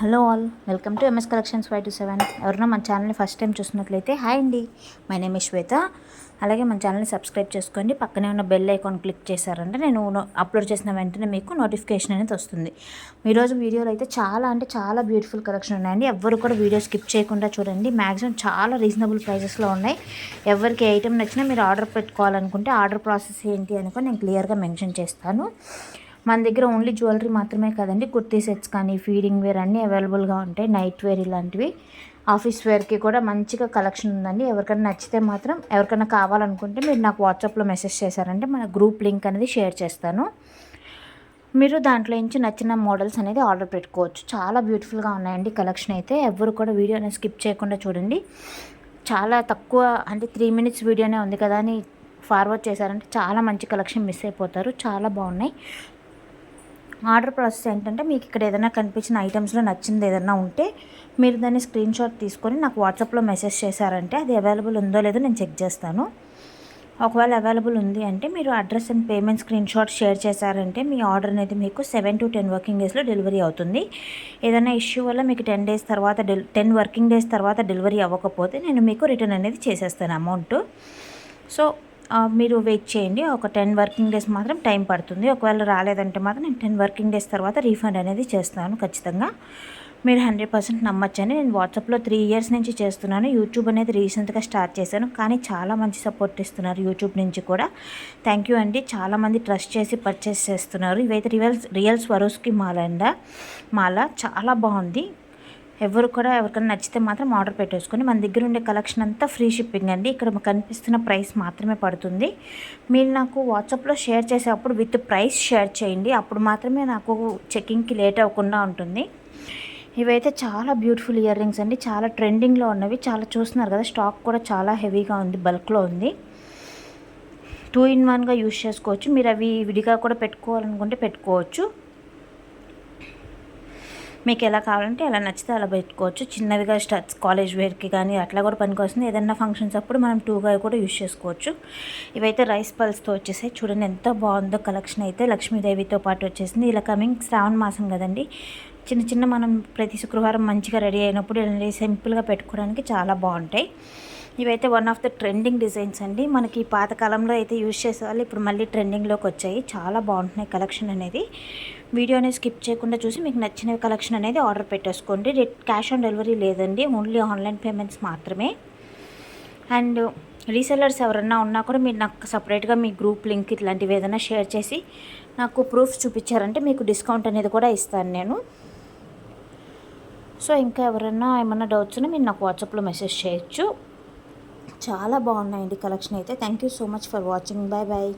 Hello all, welcome to MS collections 527. ఎవరైనా మన ఛానల్ని ఫస్ట్ టైం చూసినట్లయితే హాయ్ అండి, మై నేమ్ ఇస్ శ్వేత. అలాగే మన ఛానల్ని సబ్స్క్రైబ్ చేసుకోండి. పక్కనే ఉన్న బెల్ ఐకాన్ క్లిక్ చేశారంటే నేను అప్లోడ్ చేసిన వెంటనే మీకు నోటిఫికేషన్ అనేది వస్తుంది. ఈరోజు వీడియోలో అయితే చాలా బ్యూటిఫుల్ కలెక్షన్ ఉన్నాయండి. ఎవ్వరు కూడా వీడియో స్కిప్ చేయకుండా చూడండి. మ్యాక్సిమం చాలా రీజనబుల్ ప్రైజెస్లో ఉన్నాయి. ఎవరికి ఐటమ్ నచ్చినా మీరు ఆర్డర్ పెట్టుకోవాలనుకుంటే ఆర్డర్ ప్రాసెస్ ఏంటి అని కూడా నేను క్లియర్గా మెన్షన్ చేస్తాను. మన దగ్గర ఓన్లీ జ్యువెలరీ మాత్రమే కదండి, కుర్తీ సెట్స్ కానీ ఫీడింగ్ వేర్ అన్నీ అవైలబుల్గా ఉంటాయి. నైట్ వేర్ ఇలాంటివి, ఆఫీస్ వేర్కి కూడా మంచిగా కలెక్షన్ ఉందండి. ఎవరికైనా నచ్చితే మాత్రం, ఎవరికైనా కావాలనుకుంటే మీరు నాకు వాట్సాప్లో మెసేజ్ చేశారంటే మన గ్రూప్ లింక్ అనేది షేర్ చేస్తాను. మీరు దాంట్లో నుంచి నచ్చిన మోడల్స్ అనేది ఆర్డర్ పెట్టుకోవచ్చు. చాలా బ్యూటిఫుల్గా ఉన్నాయండి కలెక్షన్ అయితే. ఎవరు కూడా వీడియోని స్కిప్ చేయకుండా చూడండి. చాలా తక్కువ, అంటే 3 minutes వీడియోనే ఉంది కదా అని ఫార్వర్డ్ చేశారంటే చాలా మంచి కలెక్షన్ మిస్ అయిపోతారు. చాలా బాగున్నాయి. ఆర్డర్ ప్రాసెస్ ఏంటంటే, మీకు ఇక్కడ ఏదైనా కనిపించిన ఐటమ్స్లో నచ్చింది ఏదైనా ఉంటే మీరు దాన్ని స్క్రీన్ షాట్ తీసుకొని నాకు వాట్సాప్లో మెసేజ్ చేశారంటే అది అవైలబుల్ ఉందో లేదో నేను చెక్ చేస్తాను. ఒకవేళ అవైలబుల్ ఉంది అంటే మీరు address and payment screen shot share చేశారంటే మీ ఆర్డర్ అనేది మీకు 7 to 10 వర్కింగ్ డేస్లో డెలివరీ అవుతుంది. ఏదైనా ఇష్యూ వల్ల మీకు 10 వర్కింగ్ డేస్ తర్వాత డెలివరీ అవ్వకపోతే నేను మీకు రిటర్న్ అనేది చేసేస్తాను అమౌంట్. సో మీరు వెయిట్ చేయండి. ఒక 10 వర్కింగ్ డేస్ మాత్రం టైం పడుతుంది. ఒకవేళ రాలేదంటే మాత్రం నేను 10 వర్కింగ్ డేస్ తర్వాత రీఫండ్ అనేది చేస్తాను ఖచ్చితంగా. మీరు 100% నమ్మొచ్చని. నేను వాట్సాప్లో 3 years నుంచి చేస్తున్నాను. యూట్యూబ్ అనేది రీసెంట్గా స్టార్ట్ చేశాను, కానీ చాలా మంచి సపోర్ట్ ఇస్తున్నారు యూట్యూబ్ నుంచి కూడా. థ్యాంక్ యూ అండి. చాలామంది ట్రస్ట్ చేసి పర్చేస్ చేస్తున్నారు. ఇవైతే రియల్ స్వరోస్కి మాల చాలా బాగుంది. ఎవరికైనా నచ్చితే మాత్రం ఆర్డర్ పెట్టేసుకొని, మన దగ్గర ఉండే కలెక్షన్ అంతా ఫ్రీ షిప్పింగ్ అండి. ఇక్కడ కనిపిస్తున్న ప్రైస్ మాత్రమే పడుతుంది. మీరు నాకు వాట్సాప్లో షేర్ చేసేటప్పుడు విత్ ప్రైస్ షేర్ చేయండి, అప్పుడు మాత్రమే నాకు చెకింగ్కి లేట్ అవ్వకుండా ఉంటుంది. ఇవైతే చాలా బ్యూటిఫుల్ ఇయర్ రింగ్స్ అండి. చాలా ట్రెండింగ్లో ఉన్నవి. చాలా చూస్తున్నారు కదా, స్టాక్ కూడా చాలా హెవీగా ఉంది, బల్క్లో ఉంది. 2 in 1గా యూజ్ చేసుకోవచ్చు. మీరు అవి విడిగా కూడా పెట్టుకోవాలనుకుంటే పెట్టుకోవచ్చు. మీకు ఎలా కావాలంటే ఎలా నచ్చితే అలా పెట్టుకోవచ్చు. చిన్నవిగా కాలేజ్ వేర్కి కానీ అట్లా కూడా పనికొస్తుంది. ఏదైనా ఫంక్షన్స్ అప్పుడు మనం 2గా కూడా యూజ్ చేసుకోవచ్చు. ఇవైతే రైస్ పల్స్తో వచ్చేసాయి. చూడండి ఎంత బాగుందో కలెక్షన్ అయితే. లక్ష్మీదేవితో పాటు వచ్చేసింది. ఇలా కమింగ్ శ్రావణ మాసం కదండి, చిన్న మనం ప్రతి శుక్రవారం మంచిగా రెడీ అయినప్పుడు ఇలా సింపుల్గా పెట్టుకోవడానికి చాలా బాగుంటాయి. ఇవైతే one of the trending designs అండి. మనకి పాతకాలంలో అయితే యూజ్ చేసేవాళ్ళు, ఇప్పుడు మళ్ళీ ట్రెండింగ్లోకి వచ్చాయి. చాలా బాగుంటున్నాయి కలెక్షన్ అనేది. వీడియోని స్కిప్ చేయకుండా చూసి మీకు నచ్చిన కలెక్షన్ అనేది ఆర్డర్ పెట్టేసుకోండి. క్యాష్ ఆన్ డెలివరీ లేదండి, ఓన్లీ ఆన్లైన్ పేమెంట్స్ మాత్రమే. అండ్ రీసెల్లర్స్ ఎవరన్నా ఉన్నా కూడా మీరు నాకు సపరేట్గా మీ గ్రూప్ లింక్ ఇట్లాంటివి ఏదైనా షేర్ చేసి నాకు ప్రూఫ్స్ చూపించారంటే మీకు డిస్కౌంట్ అనేది కూడా ఇస్తాను నేను. సో ఇంకా ఎవరైనా ఏమన్నా డౌట్స్ ఉన్నా మీరు నాకు వాట్సాప్లో మెసేజ్ చేయొచ్చు. చాలా బాగున్నాయండి కలెక్షన్ అయితే. Thank you so much for watching. Bye bye.